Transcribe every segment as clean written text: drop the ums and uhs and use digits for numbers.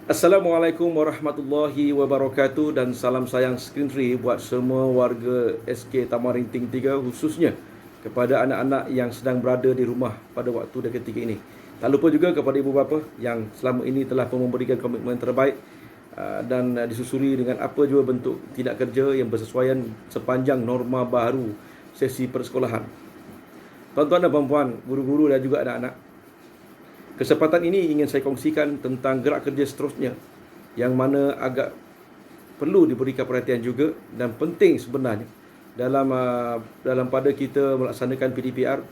Assalamualaikum warahmatullahi wabarakatuh dan salam sayang Screen Free buat semua warga SK Tamarinting 3, khususnya kepada anak-anak yang sedang berada di rumah pada waktu dan ketika ini. Tak lupa juga kepada ibu bapa yang selama ini telah memberikan komitmen terbaik dan disusuri dengan apa jua bentuk tindak kerja yang bersesuaian sepanjang norma baru sesi persekolahan. Tuan-tuan dan puan-puan, guru-guru dan juga anak-anak, kesempatan ini ingin saya kongsikan tentang gerak kerja seterusnya yang mana agak perlu diberikan perhatian juga dan penting sebenarnya dalam pada kita melaksanakan PDPR,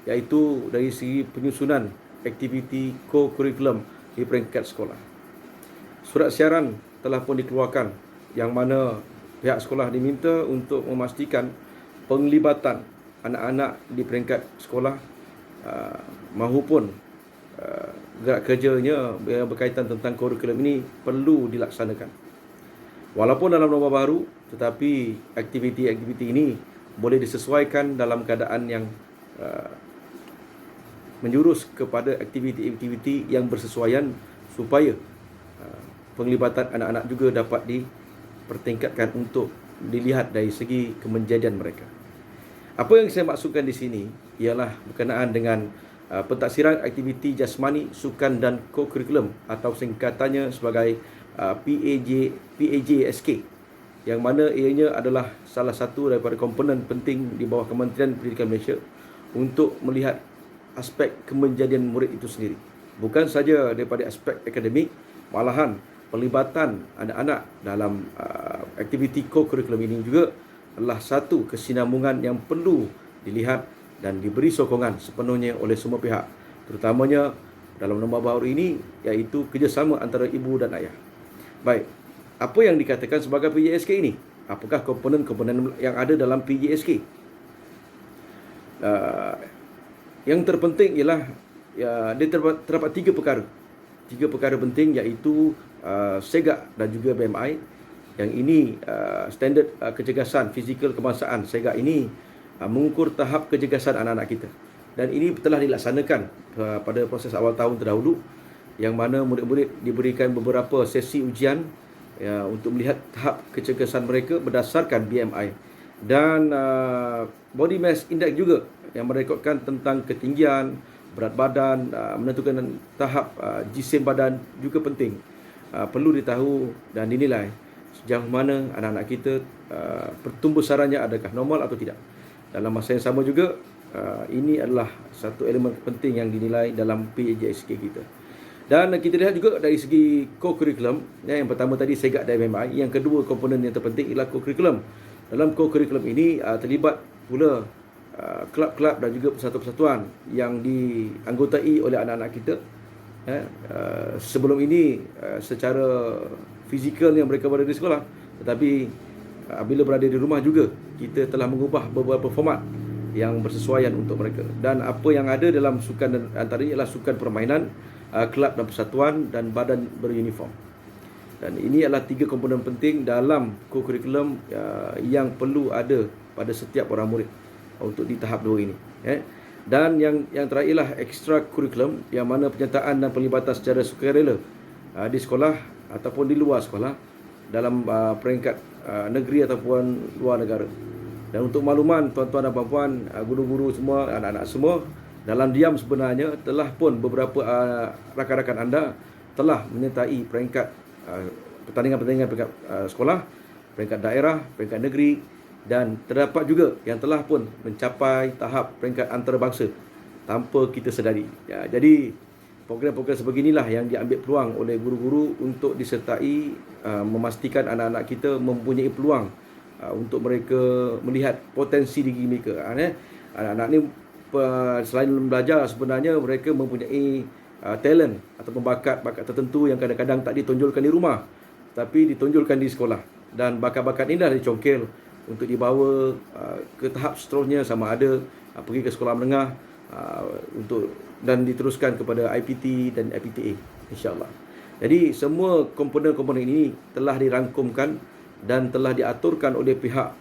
iaitu dari segi penyusunan aktiviti co-curriculum di peringkat sekolah. Surat siaran telah pun dikeluarkan yang mana pihak sekolah diminta untuk memastikan penglibatan anak-anak di peringkat sekolah mahupun gerak kerjanya yang berkaitan tentang kurikulum ini perlu dilaksanakan. Walaupun dalam norma baru, tetapi aktiviti-aktiviti ini boleh disesuaikan dalam keadaan yang menjurus kepada aktiviti-aktiviti yang bersesuaian supaya penglibatan anak-anak juga dapat dipertingkatkan untuk dilihat dari segi kemenjadian mereka. Apa yang saya maksudkan di sini ialah berkenaan dengan pentaksiran aktiviti jasmani, sukan dan co-curriculum atau singkatannya sebagai PAJSK, yang mana ianya adalah salah satu daripada komponen penting di bawah Kementerian Pendidikan Malaysia untuk melihat aspek kemenjadian murid itu sendiri. Bukan saja daripada aspek akademik, malahan pelibatan anak-anak dalam aktiviti co-curriculum ini juga adalah satu kesinambungan yang perlu dilihat dan diberi sokongan sepenuhnya oleh semua pihak, terutamanya dalam norma baru ini, iaitu kerjasama antara ibu dan ayah. Baik, apa yang dikatakan sebagai PJSK ini? Apakah komponen-komponen yang ada dalam PJSK? Yang terpenting ialah dia terdapat tiga perkara penting, iaitu SEGAK dan juga BMI. Yang ini standard kecergasan fizikal kebangsaan. SEGAK ini mengukur tahap kecergasan anak-anak kita, dan ini telah dilaksanakan pada proses awal tahun terdahulu, yang mana murid-murid diberikan beberapa sesi ujian untuk melihat tahap kecergasan mereka berdasarkan BMI dan body mass index juga, yang merekodkan tentang ketinggian, berat badan, menentukan tahap jisim badan juga penting. Perlu ditahu dan dinilai sejauh mana anak-anak kita pertumbuh sarannya adakah normal atau tidak. Dalam masa yang sama juga, ini adalah satu elemen penting yang dinilai dalam PJSK kita. Dan kita lihat juga dari segi co-curriculum, yang pertama tadi SEGAK dan MMI, yang kedua komponen yang terpenting ialah co-curriculum. Dalam co-curriculum ini terlibat pula kelab-kelab dan juga persatuan-persatuan yang dianggotai oleh anak-anak kita. Sebelum ini secara fizikal yang mereka berada di sekolah, tetapi bila berada di rumah juga, kita telah mengubah beberapa format yang bersesuaian untuk mereka. Dan apa yang ada dalam sukan dan antaranya ialah sukan permainan, kelab dan persatuan, dan badan beruniform. Dan ini adalah tiga komponen penting dalam co-curriculum yang perlu ada pada setiap orang murid untuk di tahap 2 ini. Dan yang terakhir ialah extra curriculum, yang mana penyertaan dan pelibatan secara sukarela di sekolah ataupun di luar sekolah dalam peringkat negeri ataupun luar negara. Dan untuk makluman tuan-tuan dan puan-puan, guru-guru semua, anak-anak semua, dalam diam sebenarnya telah pun beberapa rakan-rakan anda telah menyertai peringkat pertandingan-pertandingan peringkat sekolah, peringkat daerah, peringkat negeri, dan terdapat juga yang telah pun mencapai tahap peringkat antarabangsa tanpa kita sedari. Jadi program-program sebeginilah yang diambil peluang oleh guru-guru untuk disertai, memastikan anak-anak kita mempunyai peluang untuk mereka melihat potensi diri mereka. Anak-anak ni selain belajar, sebenarnya mereka mempunyai talent ataupun bakat tertentu yang kadang-kadang tak ditonjolkan di rumah, tapi ditonjolkan di sekolah. Dan bakat-bakat ini dah dicongkel untuk dibawa ke tahap seterusnya, sama ada pergi ke sekolah menengah dan diteruskan kepada IPT dan IPTA, insya-Allah. Jadi semua komponen-komponen ini telah dirangkumkan dan telah diaturkan oleh pihak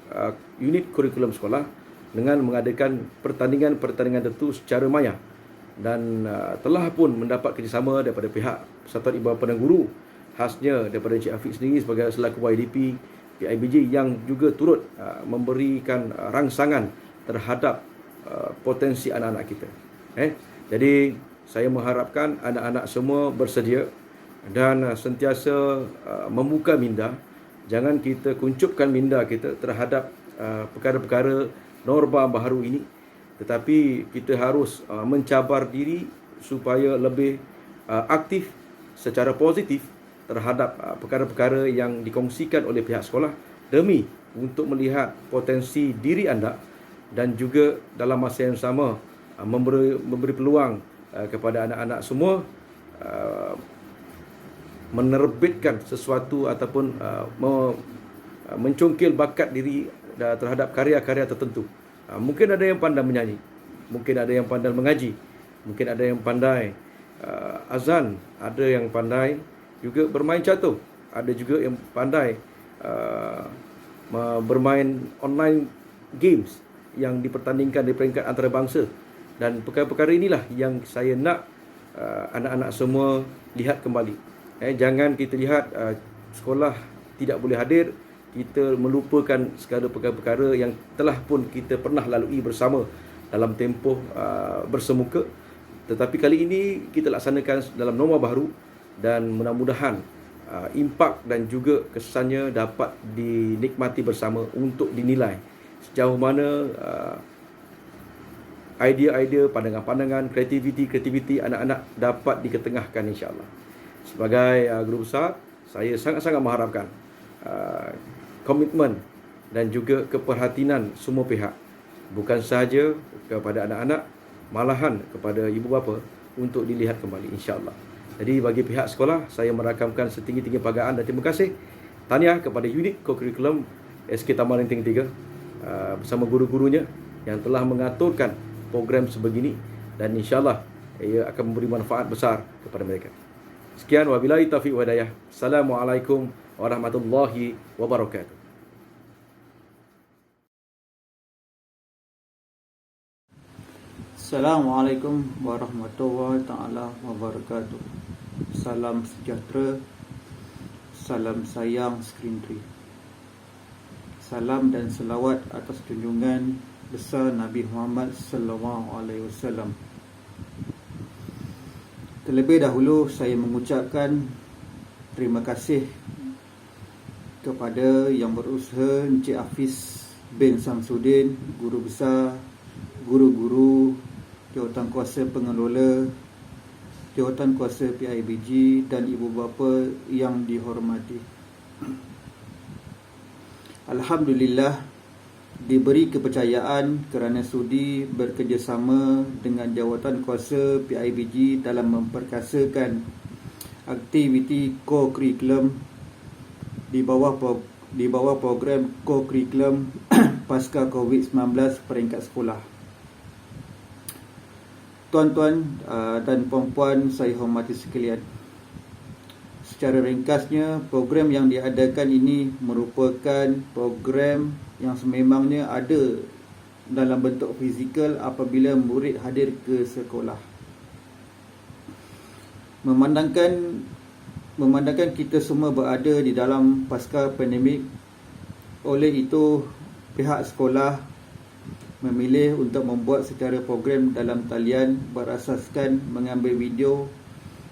unit kurikulum sekolah dengan mengadakan pertandingan-pertandingan tertentu secara maya, dan telah pun mendapat kerjasama daripada pihak Persatuan Ibu Bapa dan Guru khasnya daripada Encik Afiq sendiri sebagai selaku YDP PIBG yang juga turut memberikan rangsangan terhadap potensi anak-anak kita. Jadi saya mengharapkan anak-anak semua bersedia dan sentiasa membuka minda. Jangan kita kuncupkan minda kita terhadap perkara-perkara norma baharu ini, tetapi kita harus mencabar diri supaya lebih aktif secara positif terhadap perkara-perkara yang dikongsikan oleh pihak sekolah demi untuk melihat potensi diri anda dan juga dalam masa yang sama memberi peluang kepada anak-anak semua menerbitkan sesuatu ataupun mencongkil bakat diri terhadap karya-karya tertentu. Mungkin ada yang pandai menyanyi, mungkin ada yang pandai mengaji, mungkin ada yang pandai azan, ada yang pandai juga bermain catur, ada juga yang pandai bermain online games yang dipertandingkan di peringkat antarabangsa. Dan perkara-perkara inilah yang saya nak anak-anak semua lihat kembali. Jangan kita lihat sekolah tidak boleh hadir, kita melupakan segala perkara-perkara yang telah pun kita pernah lalui bersama dalam tempoh bersemuka. Tetapi kali ini kita laksanakan dalam norma baru dan mudah-mudahan impak dan juga kesannya dapat dinikmati bersama untuk dinilai sejauh mana idea-idea, pandangan-pandangan, kreativiti anak-anak dapat diketengahkan insya-Allah. Sebagai guru besar, saya sangat-sangat mengharapkan komitmen dan juga keperhatian semua pihak, bukan sahaja kepada anak-anak, malahan kepada ibu bapa untuk dilihat kembali insya-Allah. Jadi bagi pihak sekolah, saya merakamkan setinggi-tinggi penghargaan dan terima kasih. Tahniah kepada unit co-curriculum SK Taman Lenteng 3 bersama guru-gurunya yang telah mengaturkan program sebegini dan insya-Allah ia akan memberi manfaat besar kepada mereka. Sekian, wabillahi taufiq wa hidayah. Assalamualaikum warahmatullahi wabarakatuh. Assalamualaikum warahmatullahi taala wabarakatuh. Salam sejahtera, salam sayang Screen Tree. Salam dan selawat atas junjungan besar Nabi Muhammad sallallahu alaihi wasallam. Terlebih dahulu saya mengucapkan terima kasih kepada yang berusaha Encik Hafiz bin Samsudin, guru besar, guru-guru, jawatan kuasa pengelola, jawatan kuasa PIBG dan ibu bapa yang dihormati. Alhamdulillah diberi kepercayaan kerana sudi bekerjasama dengan jawatan kuasa PIBG dalam memperkasakan aktiviti co-curriculum di bawah program co-curriculum pasca COVID-19 peringkat sekolah. Tuan-tuan dan puan-puan saya hormati sekalian, secara ringkasnya, program yang diadakan ini merupakan program yang sememangnya ada dalam bentuk fizikal apabila murid hadir ke sekolah. Memandangkan kita semua berada di dalam pasca pandemik, oleh itu pihak sekolah memilih untuk membuat secara program dalam talian berasaskan mengambil video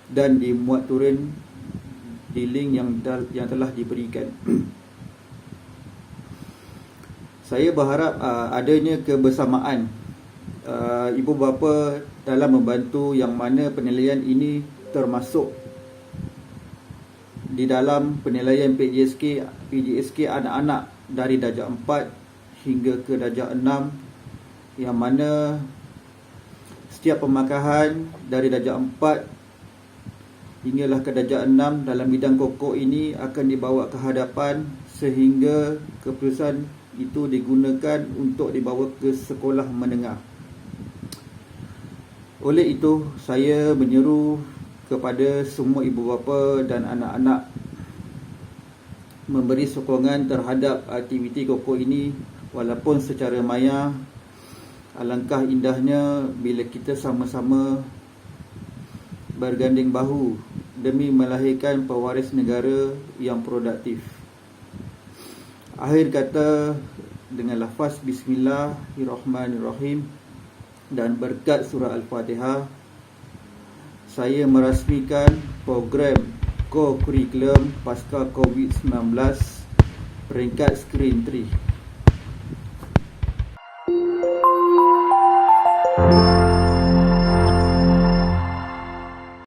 dan dimuat turun di link yang telah diberikan. Saya berharap adanya kebersamaan ibu bapa dalam membantu, yang mana penilaian ini termasuk di dalam penilaian PJSK anak-anak dari darjah 4 hingga ke darjah 6, yang mana setiap pemakahan dari darjah 4 hinggalah ke darjah 6 dalam bidang pokok ini akan dibawa ke hadapan sehingga keputusan itu digunakan untuk dibawa ke sekolah menengah. Oleh itu, saya menyeru kepada semua ibu bapa dan anak-anak memberi sokongan terhadap aktiviti pokok ini walaupun secara maya. Alangkah indahnya bila kita sama-sama berganding bahu demi melahirkan pewaris negara yang produktif. Akhir kata, dengan lafaz Bismillahirrahmanirrahim dan berkat surah Al-Fatihah, saya merasmikan program co-curriculum pasca COVID-19 peringkat skrin 3.